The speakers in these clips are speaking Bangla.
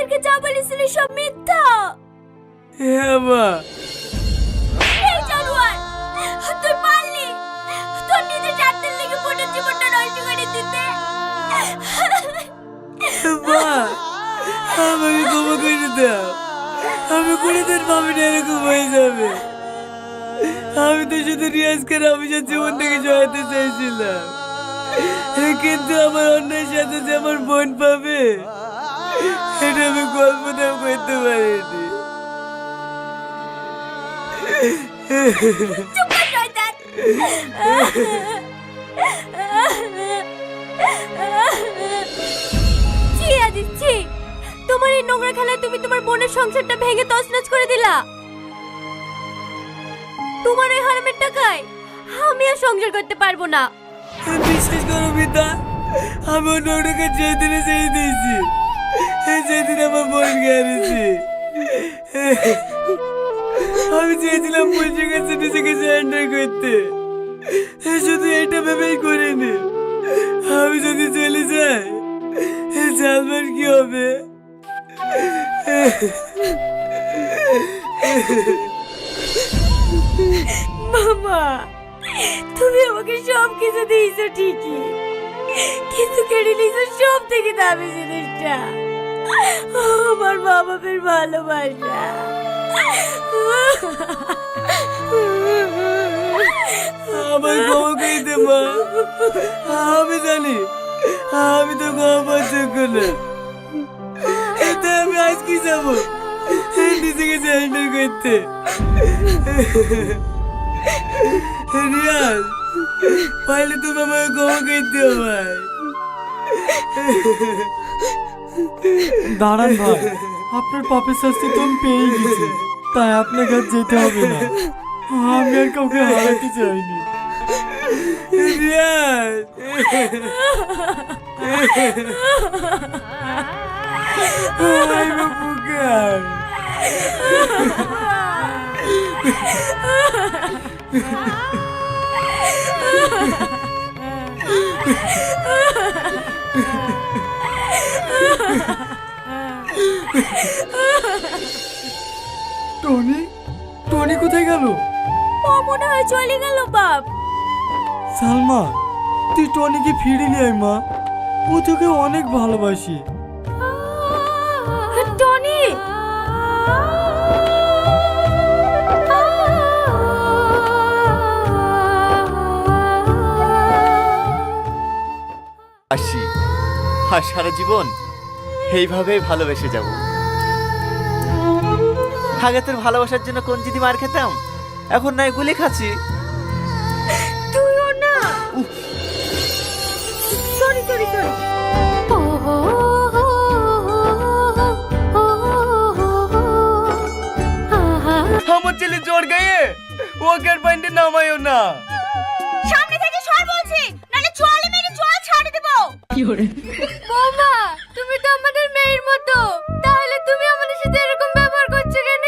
আমাদেরকে যা বলেছিলি সব মিথ্যা। হ্যাঁ মা। এই জানোয়ার, তুই পারলি তোর নিজের স্বার্থের লেগে বোনের জীবনটা নষ্ট করে দিতে। মা, আমাকে ক্ষমা করে দাও। আমি কোনোদিন ভাবিনি এরকম হয়ে যাবে। আমি তো শুধু রিয়াজকে রামিজার জীবন থেকে সহায়তা চাইছিলাম, কিন্তু আমার অন্যের সাথে যে আমার বোন পাবে এটা আমি কল্পনাও করতে পারিনি। চুপ কর শয়তান। ছি আজিজ ছি, তোমার এই নোংরা খেলায় তুমি তোমার বোনের সংসারটা ভেঙে তছনছ করে দিলা। তোমার এই হারামের টাকায় আমি আর সংসার করতে পারবো না। বিশ্বাস করো মিতা, আমি অন্য ওটাকে যেদিনে সেই দিয়েছি, সেদিন আমার বোনকে হারিয়েছি। আমি চেয়েছিলাম পয়সা কাছে নিজেকে সারেন্ডার করতে, শুধু এটা ভেবেই করিনি আমি যদি চলে যাই জানবার কি হবে। মামা, তুমি আমাকে সব কিছু দিয়েছো ঠিকই, কিন্তু কেড়ে নিয়েছো সব থেকে দামি জিনিসটা, আমার মা বাবার ভালোবাসা। আমার ক্ষমা করে দে মা। আমি জানি আমি তো ক্ষমা পাচ্ছি না, এতে আমি আজ কি যাবো নিজেকে সারেন্ডার করতে। রিয়াজ, পারলে তুমি আমাকে ক্ষমা করে দিও ভাই। দাঁড়ান ভাই, আপনার পাপের শাস্তি তো আমি পেয়ে গেছি, তাই আপনাকে আর যেতে হবে না। আমি আর কাউকে হারাতে চাইনি। Riyaz, I'm a bukan. Tony, Tony কোথায় গেল? ও মনে হয় চলে গেল বাপ। সালমা, তুই টনিকে ফিরে নিয়ে আয় মা, ও তোকে অনেক ভালোবাসি। টনি, আসি আর সারা জীবন এইভাবেই ভালোবেসে যাব। আগে তোর ভালোবাসার জন্য কোন যদি মার খেতাম, এখন নাই গুলি খাচ্ছি। তুইও না। Sorry sorry sorry. আমার ছেলে জোর গায়ে ওকে আর পয়েন্টে নামায়ও না। সামনে থেকে সর বলছি, নালে চলে মেরে জল ছাড়ে দেব। কি করে? বৌমা, তুমি তো আমাদের মেয়ের মতো, তাহলে তুমি আমাদের সাথে এরকম ব্যবহার করছো কেন?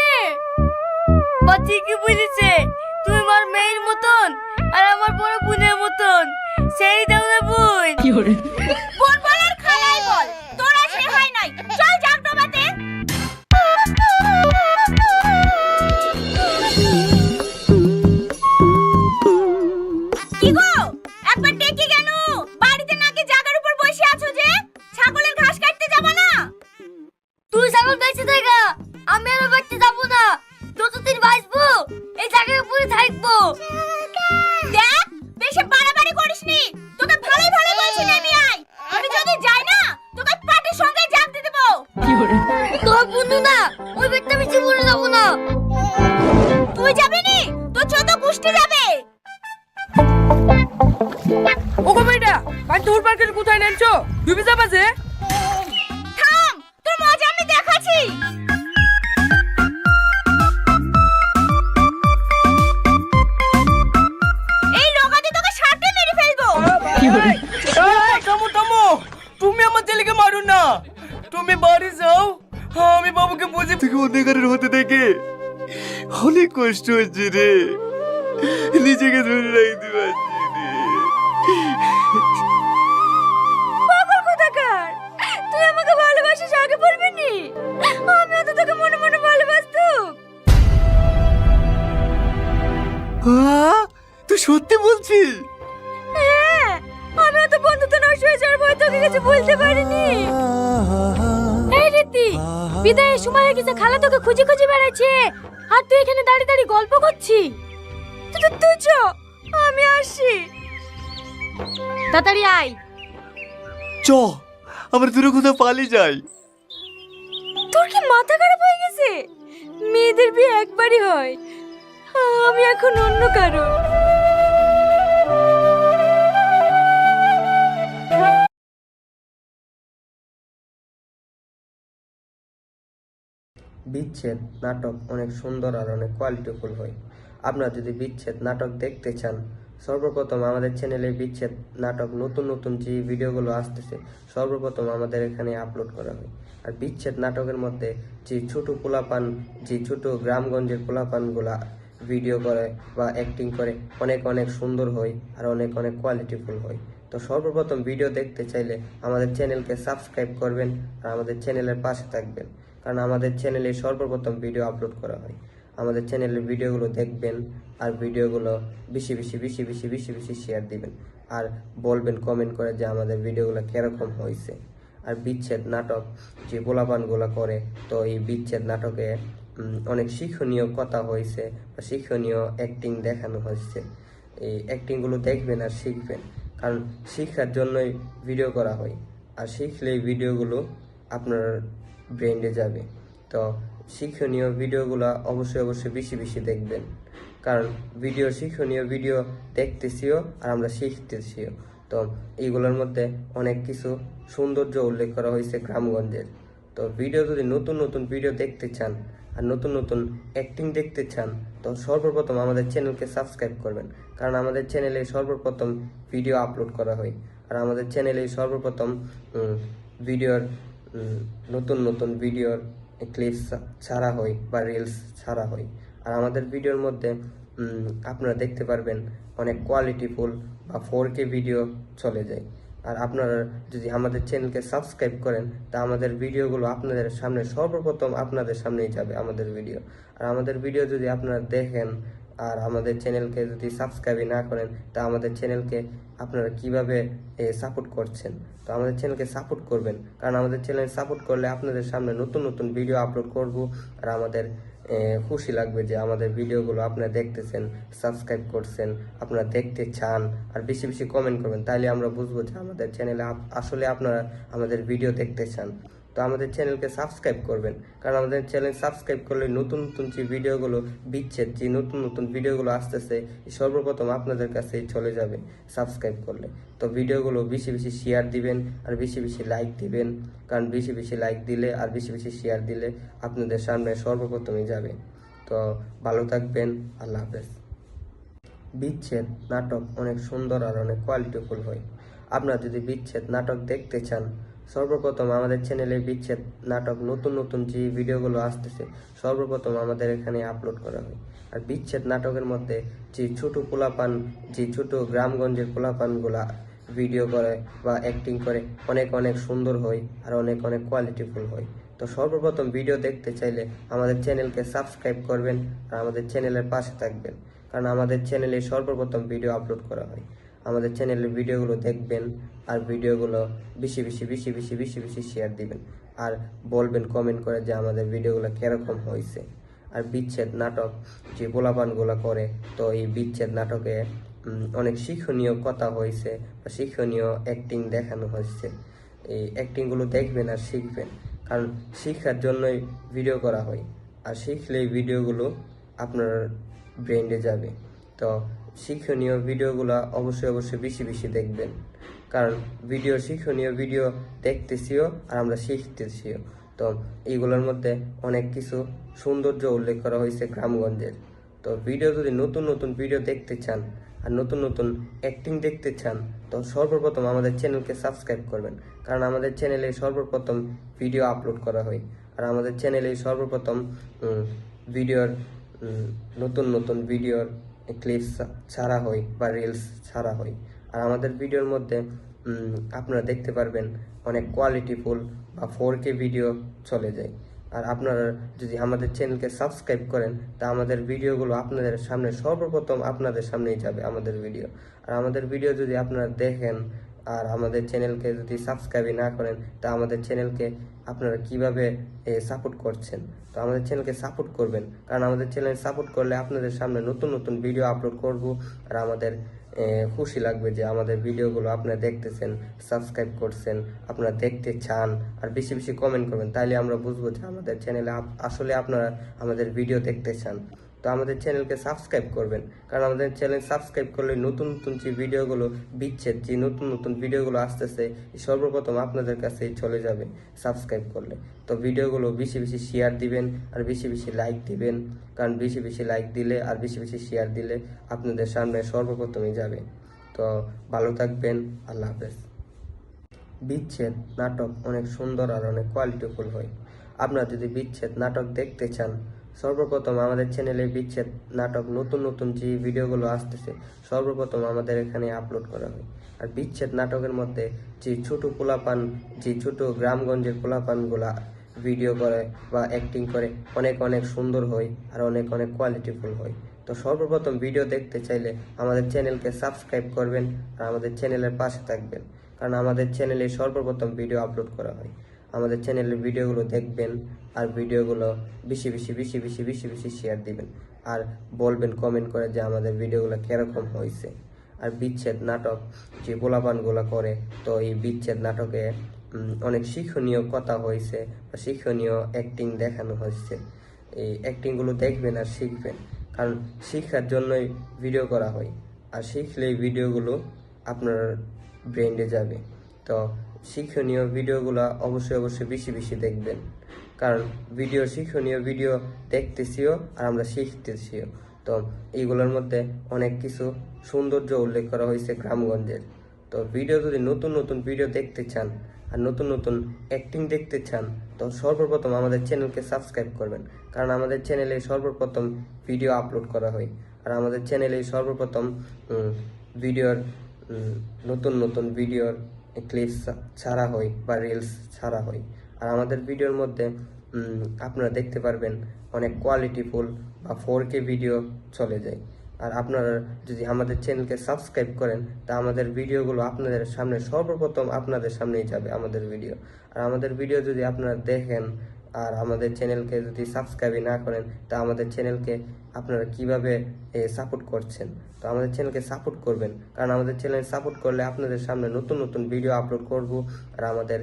বা ঠিকই বলেছে, তুমি আমার মেয়ের মতন আর আমার বড় বোনের মতন। সেই দাও না বোন। কি করে? বোন বল আর খালাই বল, তোর আর সে হয় নাই। চল যাক ডোবাতে। কি গো, একবার ডেকে কেন? বাড়িতে নাকি জায়গার উপর বসে আছো যে? ছাগলের ঘাস কাটতে যাব না? তুই ছাগল বেঁচে থাকা, আমি আর বাড়িতে যাব না। যতদিন বাঁচবো এই জায়গার উপরে থাকবো। দেখ, বেশি বাড়াবাড়ি করিসনি, তোকে ভালোই ভালোই বলছি নেমে আয়। আমি যদি যাই না, তোকে পাটের সঙ্গে জাগতে দেব। কি করে? তোর বন্ধু না, ওই বেটা আমি জীবনে যাব না। তুই যাবি নি, তোর ছোট গোষ্ঠী যাবে। ওগো বেটা, পাঁচ দূর পার্কের কোথায় নেনছো? ডুবে যাবা যে? থাম, তোর মজা আমি দেখাচ্ছি। এই লোকাতে তোকে সাথে মেরে ফেলবো। থামো থামো, তুমি আমার ছেলেকে মারো না। তুমি বাড়ি যাও, আমি বাবুকে বুঝে থেকে অন্ধকারের হতে দেখে অনেক কষ্ট হচ্ছে রে, নিজেকে ধরে রাখতে পারছি রে। পাগল কোথাকার, তুই আমাকে ভালোবাসিস আগে বলবি নি? বলছি। হ্যাঁ, আমিও তো বন্ধুত্ব নষ্ট হয়ে যাওয়ার ভয় তোকে কিছু বলতে পারিনি। এই রীতি, বিদায়ের সময় হয়ে গেছে, খালা তোকে খুঁজে খুঁজে বেড়াচ্ছে আর তুই এখানে দাঁড়িয়ে দাঁড়িয়ে গল্প করছিস। তুই চ, আমি আসি। তাড়াতাড়ি আয়। চ, আমরা দূরে কোথাও পালিয়ে যাই। তোর কি মাথা খারাপ হয়ে গেছে? মেয়েদের বিয়ে একবারই হয়, আমি এখন অন্য কারো। বিচ্ছেদ নাটক অনেক সুন্দর আর অনেক কোয়ালিটিফুল হয়। আপনারা যদি বিচ্ছেদ নাটক দেখতে চান, সর্বপ্রথম আমাদের চ্যানেলে বিচ্ছেদ নাটক নতুন নতুন যে ভিডিওগুলো আসতেছে সর্বপ্রথম আমাদের এখানে আপলোড করা হয়। আর বিচ্ছেদ নাটকের মধ্যে যে ছোট পোলাপান, যে ছোট গ্রামগঞ্জের পোলাপানগুলা ভিডিও করে বা অ্যাক্টিং করে অনেক অনেক সুন্দর হয় আর অনেক অনেক কোয়ালিটিফুল হয়। তো সর্বপ্রথম ভিডিও দেখতে চাইলে আমাদের চ্যানেলকে সাবস্ক্রাইব করবেন আর আমাদের চ্যানেলের পাশে থাকবেন, কারণ আমাদের চ্যানেলে সর্বপ্রথম ভিডিও আপলোড করা হয়। আমাদের চ্যানেলের ভিডিওগুলো দেখবেন আর ভিডিওগুলো বেশি বেশি বেশি বেশি বেশি বেশি শেয়ার দিবেন আর বলবেন কমেন্ট করে যে আমাদের ভিডিওগুলো কীরকম হয়েছে। আর বিচ্ছেদ নাটক যে পোলাপানগুলো করে, তো এই বিচ্ছেদ নাটকে অনেক শিক্ষণীয় কথা হয়েছে বা শিক্ষণীয় অ্যাক্টিং দেখানো হয়েছে। এই অ্যাক্টিংগুলো দেখবেন আর শিখবেন, কারণ শিক্ষার জন্যই ভিডিও করা হয়। আর শিখলে এই ভিডিওগুলো আপনার ব্রেন্ডে যাবে। তো শিক্ষণীয় ভিডিওগুলো অবশ্যই অবশ্যই বেশি বেশি দেখবেন, কারণ শিক্ষণীয় ভিডিও দেখতেছিও আর আমরা শিখতেছিও। তো এইগুলোর মধ্যে অনেক কিছু সৌন্দর্য উল্লেখ করা হয়েছে গ্রামগঞ্জের। তো ভিডিও যদি নতুন নতুন ভিডিও দেখতে চান আর নতুন নতুন অ্যাক্টিং দেখতে চান, তো সর্বপ্রথম আমাদের চ্যানেলকে সাবস্ক্রাইব করবেন, কারণ আমাদের চ্যানেলে সর্বপ্রথম ভিডিও আপলোড করা হয়। আর আমাদের চ্যানেলে সর্বপ্রথম ভিডিওর নতুন নতুন ভিডিওর ক্লিপস ছাড়া হয় বা রিলস ছাড়া হয়। আর আমাদের ভিডিওর মধ্যে আপনারা দেখতে পারবেন অনেক কোয়ালিটিফুল বা 4K ভিডিও চলে যায়। আর আপনারা যদি আমাদের চ্যানেলকে সাবস্ক্রাইব করেন, তা আমাদের ভিডিওগুলো আপনাদের সামনে সর্বপ্রথম আপনাদের সামনেই যাবে আমাদের ভিডিও। আর আমাদের ভিডিও যদি আপনারা দেখেন আর আমাদের চ্যানেলকে যদি সাবস্ক্রাইব না করেন, তা আমাদের চ্যানেলকে আপনারা কিভাবে সাপোর্ট করছেন? তো আমাদের চ্যানেলকে সাপোর্ট করবেন, কারণ আমাদের চ্যানেল সাপোর্ট করলে আপনাদের সামনে নতুন নতুন ভিডিও আপলোড করব। আর আমাদের খুশি লাগবে যে আমাদের ভিডিওগুলো আপনারা দেখতেছেন, সাবস্ক্রাইব করছেন, আপনারা দেখতে চান আর বেশি বেশি কমেন্ট করবেন, তাইলে আমরা বুঝবো যে আমাদের চ্যানেলে আসলে আপনারা আমাদের ভিডিও দেখতে চান। তো আমাদের চ্যানেলকে সাবস্ক্রাইব করবেন, কারণ আমাদের চ্যানেল সাবস্ক্রাইব করলে নতুন নতুন যে ভিডিওগুলো বিচ্ছেদ যে নতুন নতুন ভিডিওগুলো আসতেছে সর্বপ্রথম আপনাদের কাছে চলে যাবে সাবস্ক্রাইব করলে। তো ভিডিওগুলো বেশি বেশি শেয়ার দিবেন আর বেশি বেশি লাইক দিবেন, কারণ বেশি বেশি লাইক দিলে আর বেশি বেশি শেয়ার দিলে আপনাদের সামনে সর্বপ্রথমই যাবে। তো ভালো থাকবেন, আল্লাহ হাফেজ। বিচ্ছেদ নাটক অনেক সুন্দর আর অনেক কোয়ালিটিফুল হয়। আপনারা যদি বিচ্ছেদ নাটক দেখতে চান, সর্বপ্রথম আমাদের চ্যানেলে বিচ্ছেদ নাটক নতুন নতুন যে ভিডিওগুলো আসতেছে সর্বপ্রথম আমাদের এখানে আপলোড করা হয়। আর বিচ্ছেদ নাটকের মধ্যে যে ছোট পোলাপান, যে ছোট গ্রামগঞ্জের পোলাপানগুলা ভিডিও করে বা অ্যাক্টিং করে অনেক অনেক সুন্দর হয় আর অনেক অনেক কোয়ালিটিফুল হয়। তো সর্বপ্রথম ভিডিও দেখতে চাইলে আমাদের চ্যানেলকে সাবস্ক্রাইব করবেন আর আমাদের চ্যানেলের পাশে থাকবেন, কারণ আমাদের চ্যানেলে সর্বপ্রথম ভিডিও আপলোড করা হয়। আমাদের চ্যানেলের ভিডিওগুলো দেখবেন আর ভিডিওগুলো বেশি বেশি বেশি বেশি বেশি বেশি শেয়ার দিবেন আর বলবেন কমেন্ট করে যে আমাদের ভিডিওগুলো কীরকম হয়েছে। আর বিচ্ছেদ নাটক যে পোলাপানগুলো করে, তো এই বিচ্ছেদ নাটকে অনেক শিক্ষণীয় কথা হয়েছে বা শিক্ষণীয় অ্যাক্টিং দেখানো হয়েছে। এই অ্যাক্টিংগুলো দেখবেন আর শিখবেন, কারণ শিক্ষার জন্যই ভিডিও করা হয়। আর শিখলে এই ভিডিওগুলো আপনার ব্রেন্ডে যাবে। তো শিক্ষণীয় ভিডিওগুলো অবশ্যই অবশ্যই বেশি বেশি দেখবেন, কারণ শিক্ষণীয় ভিডিও দেখতেছিও আর আমরা শিখতেছিও। তো এইগুলোর মধ্যে অনেক কিছু সৌন্দর্য উল্লেখ করা হয়েছে গ্রামগঞ্জের। তো ভিডিও যদি নতুন নতুন ভিডিও দেখতে চান আর নতুন নতুন অ্যাক্টিং দেখতে চান, তো সর্বপ্রথম আমাদের চ্যানেলকে সাবস্ক্রাইব করবেন, কারণ আমাদের চ্যানেলে সর্বপ্রথম ভিডিও আপলোড করা হয়। আর আমাদের চ্যানেলে সর্বপ্রথম ভিডিওর নতুন নতুন ভিডিওর ক্লিপস ছাড়া হয় বা রিলস ছাড়া হয়। আর আমাদের ভিডিওর মধ্যে আপনারা দেখতে পারবেন অনেক কোয়ালিটিফুল বা 4K ভিডিও চলে যায়। আর আপনারা যদি আমাদের চ্যানেলকে সাবস্ক্রাইব করেন তা আমাদের ভিডিওগুলো আপনাদের সামনে সর্বপ্রথম আপনাদের সামনেই যাবে আমাদের ভিডিও। আর আমাদের ভিডিও যদি আপনারা দেখেন আর আমাদের চ্যানেলকে যদি সাবস্ক্রাইবই না করেন তা আমাদের চ্যানেলকে আপনারা কিভাবে সাপোর্ট করছেন। তো আমাদের চ্যানেলকে সাপোর্ট করবেন, কারণ আমাদের চ্যানেল সাপোর্ট করলে আপনাদের সামনে নতুন নতুন ভিডিও আপলোড করব। আর আমাদের খুশি লাগবে যে আমাদের ভিডিওগুলো আপনারা দেখতেছেন, সাবস্ক্রাইব করছেন, আপনারা দেখতে চান, আর বেশি বেশি কমেন্ট করবেন। তাইলে আমরা বুঝবো যে আমাদের চ্যানেলে আসলে আপনারা আমাদের ভিডিও দেখতে চান। তো আমাদের চ্যানেলকে সাবস্ক্রাইব করবেন, কারণ আমাদের চ্যানেল সাবস্ক্রাইব করলে নতুন নতুন যে ভিডিওগুলো বিচ্ছেদ, যে নতুন নতুন ভিডিওগুলো আসতেছে সর্বপ্রথম আপনাদের কাছেই চলে যাবে সাবস্ক্রাইব করলে। তো ভিডিওগুলো বেশি বেশি শেয়ার দিবেন আর বেশি বেশি লাইক দিবেন, কারণ বেশি বেশি লাইক দিলে আর বেশি বেশি শেয়ার দিলে আপনাদের সামনে সর্বপ্রথমই যাবে। তো ভালো থাকবেন, আল্লাহ হাফেজ। বিচ্ছেদ নাটক অনেক সুন্দর আর অনেক কোয়ালিটিফুল হয়। আপনারা যদি বিচ্ছেদ নাটক দেখতে চান সর্বপ্রথম আমাদের চ্যানেলে বিচ্ছেদ নাটক নতুন নতুন যে ভিডিওগুলো আসতেছে সর্বপ্রথম আমাদের এখানে আপলোড করা হয়। আর বিচ্ছেদ নাটকের মধ্যে যে ছোট পোলাপান, যে ছোট গ্রামগঞ্জের পোলাপানগুলা ভিডিও করে বা অ্যাক্টিং করে অনেক অনেক সুন্দর হয় আর অনেক অনেক কোয়ালিটিফুল হয়। তো সর্বপ্রথম ভিডিও দেখতে চাইলে আমাদের চ্যানেলকে সাবস্ক্রাইব করবেন আর আমাদের চ্যানেলের পাশে থাকবেন, কারণ আমাদের চ্যানেলে সর্বপ্রথম ভিডিও আপলোড করা হয়। আমাদের চ্যানেলের ভিডিওগুলো দেখবেন আর ভিডিওগুলো বেশি বেশি বেশি বেশি বেশি বেশি শেয়ার দিবেন আর বলবেন কমেন্ট করে যে আমাদের ভিডিওগুলো কীরকম হয়েছে। আর বিচ্ছেদ নাটক যে পোলাপানগুলো করে, তো এই বিচ্ছেদ নাটকে অনেক শিক্ষণীয় কথা হয়েছে বা শিক্ষণীয় অ্যাক্টিং দেখানো হয়েছে। এই অ্যাক্টিংগুলো দেখবেন আর শিখবেন, কারণ শিক্ষার জন্যই ভিডিও করা হয়। আর শিখলে এই ভিডিওগুলো আপনার ব্রেন্ডে যাবে। তো শিক্ষণীয় ভিডিওগুলো অবশ্যই অবশ্যই বেশি বেশি দেখবেন, কারণ শিক্ষণীয় ভিডিও দেখতেছিও আর আমরা শিখতেছিও। তো এইগুলোর মধ্যে অনেক কিছু সৌন্দর্য উল্লেখ করা হয়েছে গ্রামগঞ্জের। তো ভিডিও যদি নতুন নতুন ভিডিও দেখতে চান আর নতুন নতুন অ্যাক্টিং দেখতে চান তো সর্বপ্রথম আমাদের চ্যানেলকে সাবস্ক্রাইব করবেন, কারণ আমাদের চ্যানেলে সর্বপ্রথম ভিডিও আপলোড করা হয়। আর আমাদের চ্যানেলে সর্বপ্রথম ভিডিওর নতুন নতুন ভিডিওর ক্লিপস ছাড়া হয় বা রিলস ছাড়া হয়। আর আমাদের ভিডিওর মধ্যে আপনারা দেখতে পারবেন অনেক কোয়ালিটিফুল বা 4K ভিডিও চলে যায়। আর আপনারা যদি আমাদের চ্যানেলকে সাবস্ক্রাইব করেন তা আমাদের ভিডিওগুলো আপনাদের সামনে সর্বপ্রথম আপনাদের সামনেই যাবে আমাদের ভিডিও। আর আমাদের ভিডিও যদি আপনারা দেখেন আর আমাদের চ্যানেলকে যদি সাবস্ক্রাইব না করেন তা আমাদের চ্যানেলকে আপনারা কিভাবে সাপোর্ট করছেন। তো আমাদের চ্যানেলকে সাপোর্ট করবেন, কারণ আমাদের চ্যানেল সাপোর্ট করলে আপনাদের সামনে নতুন নতুন ভিডিও আপলোড করব। আর আমাদের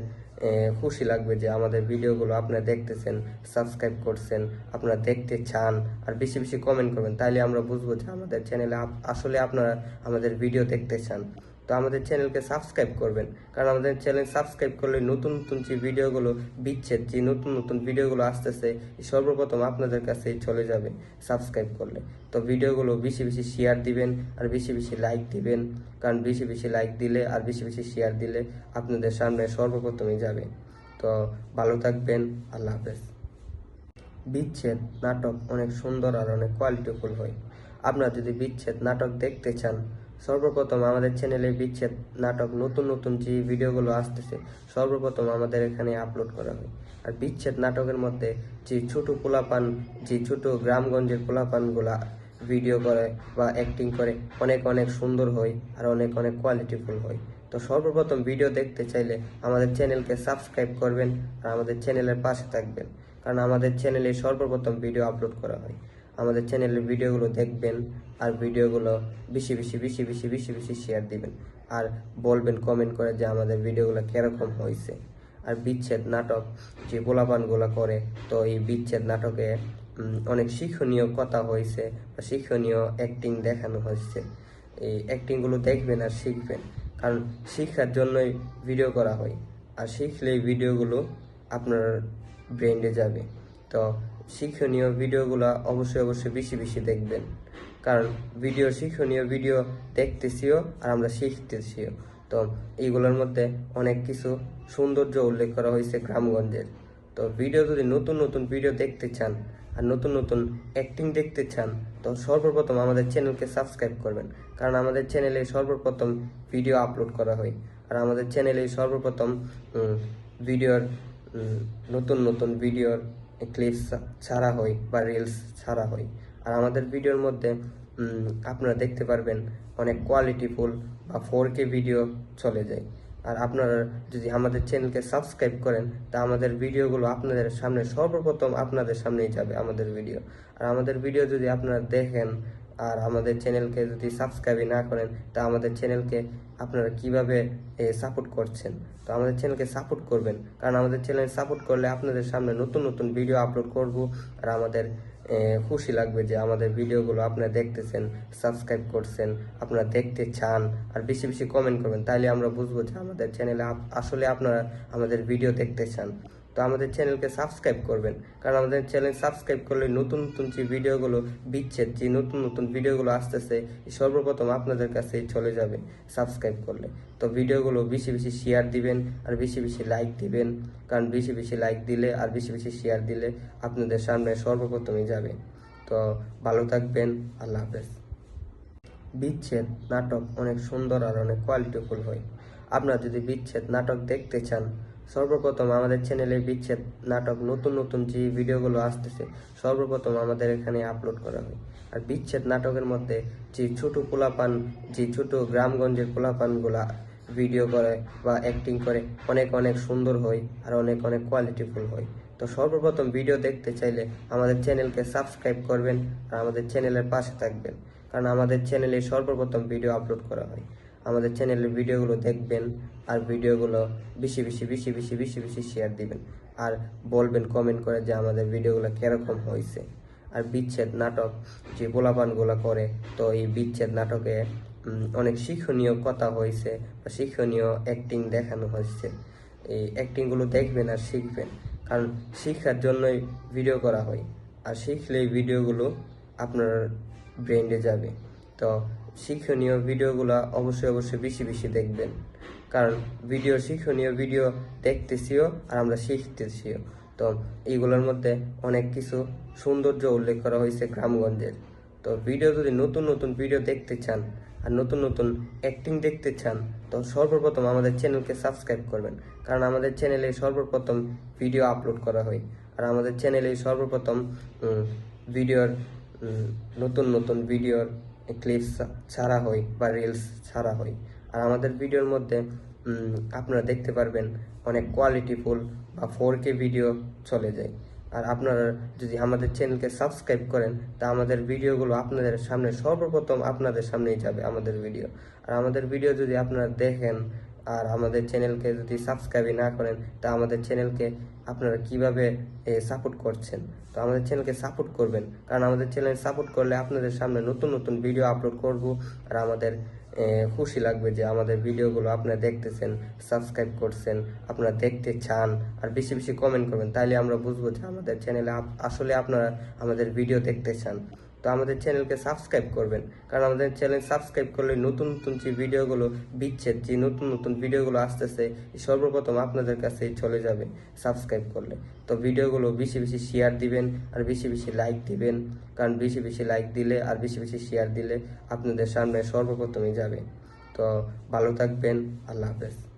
খুশি লাগবে যে আমাদের ভিডিওগুলো আপনারা দেখতেছেন, সাবস্ক্রাইব করছেন, আপনারা দেখতে চান, আর বেশি বেশি কমেন্ট করবেন। তাইলে আমরা বুঝবো যে আমাদের চ্যানেলে আসলে আপনারা আমাদের ভিডিও দেখতে চান। তো আমাদের চ্যানেলকে সাবস্ক্রাইব করবেন, কারণ আমাদের চ্যানেল সাবস্ক্রাইব করলে নতুন নতুন যে ভিডিওগুলো বিচ্ছেদ, যে নতুন নতুন ভিডিওগুলো আসতেছে সর্বপ্রথম আপনাদের কাছে চলে যাবে সাবস্ক্রাইব করলে। তো ভিডিওগুলো বেশি বেশি শেয়ার দিবেন আর বেশি বেশি লাইক দিবেন, কারণ বেশি বেশি লাইক দিলে আর বেশি বেশি শেয়ার দিলে আপনাদের সামনে সর্বপ্রথমই যাবে। তো ভালো থাকবেন, আল্লাহ হাফেজ। বিচ্ছেদ নাটক অনেক সুন্দর আর অনেক কোয়ালিটিফুল হয়। আপনারা যদি বিচ্ছেদ নাটক দেখতে চান সর্বপ্রথম আমাদের চ্যানেলে বিচ্ছেদ নাটক নতুন নতুন যে ভিডিওগুলো আসতেছে সর্বপ্রথম আমাদের এখানে আপলোড করা হয়। আর বিচ্ছেদ নাটকের মধ্যে যে ছোট পোলাপান, যে ছোট গ্রামগঞ্জের পোলাপানগুলা ভিডিও করে বা অ্যাক্টিং করে অনেক অনেক সুন্দর হয় আর অনেক অনেক কোয়ালিটিফুল হয়। তো সর্বপ্রথম ভিডিও দেখতে চাইলে আমাদের চ্যানেলকে সাবস্ক্রাইব করবেন আর আমাদের চ্যানেলের পাশে থাকবেন, কারণ আমাদের চ্যানেলে সর্বপ্রথম ভিডিও আপলোড করা হয়। আমাদের চ্যানেলের ভিডিওগুলো দেখবেন আর ভিডিওগুলো বেশি বেশি বেশি বেশি বেশি বেশি শেয়ার দিবেন আর বলবেন কমেন্ট করে যে আমাদের ভিডিওগুলো কীরকম হয়েছে। আর বিচ্ছেদ নাটক যে পোলাপানগুলো করে, তো এই বিচ্ছেদ নাটকে অনেক শিক্ষণীয় কথা হয়েছে বা শিক্ষণীয় অ্যাক্টিং দেখানো হয়েছে। এই অ্যাক্টিংগুলো দেখবেন আর শিখবেন, কারণ শিক্ষার জন্যই ভিডিও করা হয়। আর শিখলে এই ভিডিওগুলো আপনার ব্রেন্ডে যাবে। তো শিক্ষণীয় ভিডিওগুলো অবশ্যই অবশ্যই বেশি বেশি দেখবেন, কারণ শিক্ষণীয় ভিডিও দেখতেছিও আর আমরা শিখতেছিও। তো এইগুলোর মধ্যে অনেক কিছু সৌন্দর্য উল্লেখ করা হয়েছে গ্রামগঞ্জের। তো ভিডিও যদি নতুন নতুন ভিডিও দেখতে চান আর নতুন নতুন অ্যাক্টিং দেখতে চান তো সর্বপ্রথম আমাদের চ্যানেলকে সাবস্ক্রাইব করবেন, কারণ আমাদের চ্যানেলে সর্বপ্রথম ভিডিও আপলোড করা হয়। আর আমাদের চ্যানেলে সর্বপ্রথম ভিডিওর নতুন নতুন ভিডিওর ক্লিপস ছাড়া হয় বা রিলস ছাড়া হয়। আর আমাদের ভিডিওর মধ্যে আপনারা দেখতে পারবেন অনেক কোয়ালিটিফুল বা 4K ভিডিও চলে যায়। আর আপনারা যদি আমাদের চ্যানেলকে সাবস্ক্রাইব করেন তা আমাদের ভিডিওগুলো আপনাদের সামনে সর্বপ্রথম আপনাদের সামনেই যাবে আমাদের ভিডিও। আর আমাদের ভিডিও যদি আপনারা দেখেন আর আমাদের চ্যানেলকে যদি সাবস্ক্রাইব না করেন তা আমাদের চ্যানেলকে আপনারা কিভাবে সাপোর্ট করছেন। তো আমাদের চ্যানেলকে সাপোর্ট করবেন, কারণ আমাদের চ্যানেল সাপোর্ট করলে আপনাদের সামনে নতুন নতুন ভিডিও আপলোড করব। আর আমাদের খুশি লাগবে যে আমাদের ভিডিওগুলো আপনারা দেখতেছেন, সাবস্ক্রাইব করছেন, আপনারা দেখতে চান আর বেশি বেশি কমেন্ট করবেন। তাইলে আমরা বুঝবো যে আমাদের চ্যানেলে আসলে আপনারা আমাদের ভিডিও দেখতে চান। তো আমাদের চ্যানেলকে সাবস্ক্রাইব করবেন, কারণ আমাদের চ্যানেল সাবস্ক্রাইব করলে নতুন নতুন যে ভিডিওগুলো বিচ্ছেদ, যে নতুন নতুন ভিডিওগুলো আসতেছে সর্বপ্রথম আপনাদের কাছে চলে যাবে সাবস্ক্রাইব করলে। তো ভিডিওগুলো বেশি বেশি শেয়ার দিবেন আর বেশি বেশি লাইক দিবেন, কারণ বেশি বেশি লাইক দিলে আর বেশি বেশি শেয়ার দিলে আপনাদের সামনে সর্বপ্রথমই যাবে। তো ভালো থাকবেন, আল্লাহ হাফেজ। বিচ্ছেদ নাটক অনেক সুন্দর আর অনেক কোয়ালিটিফুল হয়। আপনারা যদি বিচ্ছেদ নাটক দেখতে চান সর্বপ্রথম আমাদের চ্যানেলে বিচ্ছেদ নাটক নতুন নতুন যে ভিডিওগুলো আসতেছে সর্বপ্রথম আমাদের এখানে আপলোড করা হয়। আর বিচ্ছেদ নাটকের মধ্যে যে ছোট পোলাপান, যে ছোট গ্রামগঞ্জের পোলাপানগুলা ভিডিও করে বা অ্যাক্টিং করে অনেক অনেক সুন্দর হয় আর অনেক অনেক কোয়ালিটিফুল হয়। তো সর্বপ্রথম ভিডিও দেখতে চাইলে আমাদের চ্যানেলকে সাবস্ক্রাইব করবেন আর আমাদের চ্যানেলের পাশে থাকবেন, কারণ আমাদের চ্যানেলে সর্বপ্রথম ভিডিও আপলোড করা হয়। আমাদের চ্যানেলের ভিডিওগুলো দেখবেন আর ভিডিওগুলো বেশি বেশি বেশি বেশি বেশি বেশি শেয়ার দিবেন আর বলবেন কমেন্ট করে যে আমাদের ভিডিওগুলো কীরকম হয়েছে। আর বিচ্ছেদ নাটক যে পোলাপানগুলো করে, তো এই বিচ্ছেদ নাটকে অনেক শিক্ষণীয় কথা হয়েছে বা শিক্ষণীয় অ্যাক্টিং দেখানো হয়েছে। এই অ্যাক্টিংগুলো দেখবেন আর শিখবেন, কারণ শিক্ষার জন্যই ভিডিও করা হয়। আর শিখলেই ভিডিওগুলো আপনার ব্রেন্ডে যাবে। তো শিক্ষণীয় ভিডিওগুলো অবশ্যই অবশ্যই বেশি বেশি দেখবেন, কারণ শিক্ষণীয় ভিডিও দেখতেছিও আর আমরা শিখতেছিও। তো এইগুলোর মধ্যে অনেক কিছু সৌন্দর্য উল্লেখ করা হয়েছে গ্রামগঞ্জের। তো ভিডিও যদি নতুন নতুন ভিডিও দেখতে চান আর নতুন নতুন অ্যাক্টিং দেখতে চান তো সর্বপ্রথম আমাদের চ্যানেলকে সাবস্ক্রাইব করবেন, কারণ আমাদের চ্যানেলে সর্বপ্রথম ভিডিও আপলোড করা হয়। আর আমাদের চ্যানেলে সর্বপ্রথম ভিডিওর নতুন নতুন ভিডিওর ক্লিপস ছাড়া হয় বা রিলস ছাড়া হয়। আর আমাদের ভিডিওর মধ্যে আপনারা দেখতে পারবেন অনেক কোয়ালিটিফুল বা 4K ভিডিও চলে যায়। আর আপনারা যদি আমাদের চ্যানেলকে সাবস্ক্রাইব করেন তা আমাদের ভিডিওগুলো আপনাদের সামনে সর্বপ্রথম আপনাদের সামনেই যাবে আমাদের ভিডিও। আর আমাদের ভিডিও যদি আপনারা দেখেন আর আমাদের চ্যানেলকে যদি সাবস্ক্রাইব না করেন তা আমাদের চ্যানেলকে আপনারা কিভাবে সাপোর্ট করছেন। তো আমাদের চ্যানেলকে সাপোর্ট করবেন, কারণ আমাদের চ্যানেল সাপোর্ট করলে আপনাদের সামনে নতুন নতুন ভিডিও আপলোড করব। আর আমাদের খুশি লাগবে যে আমাদের ভিডিওগুলো আপনারা দেখতেছেন, সাবস্ক্রাইব করছেন, আপনারা দেখতে চান আর বেশি বেশি কমেন্ট করবেন। তাইলে আমরা বুঝবো যে আমাদের চ্যানেলে আসলে আপনারা আমাদের ভিডিও দেখতে চান। তো আমাদের চ্যানেলকে সাবস্ক্রাইব করবেন, কারণ আমাদের চ্যানেল সাবস্ক্রাইব করলে নতুন নতুন যে ভিডিওগুলো বিচ্ছেদ, যে নতুন নতুন ভিডিওগুলো আসতেছে সর্বপ্রথম আপনাদের কাছে চলে যাবে সাবস্ক্রাইব করলে। তো ভিডিওগুলো বেশি বেশি শেয়ার দিবেন আর বেশি বেশি লাইক দিবেন, কারণ বেশি বেশি লাইক দিলে আর বেশি বেশি শেয়ার দিলে আপনাদের সামনে সর্বপ্রথমই যাবে। তো ভালো থাকবেন, আল্লাহ হাফেজ।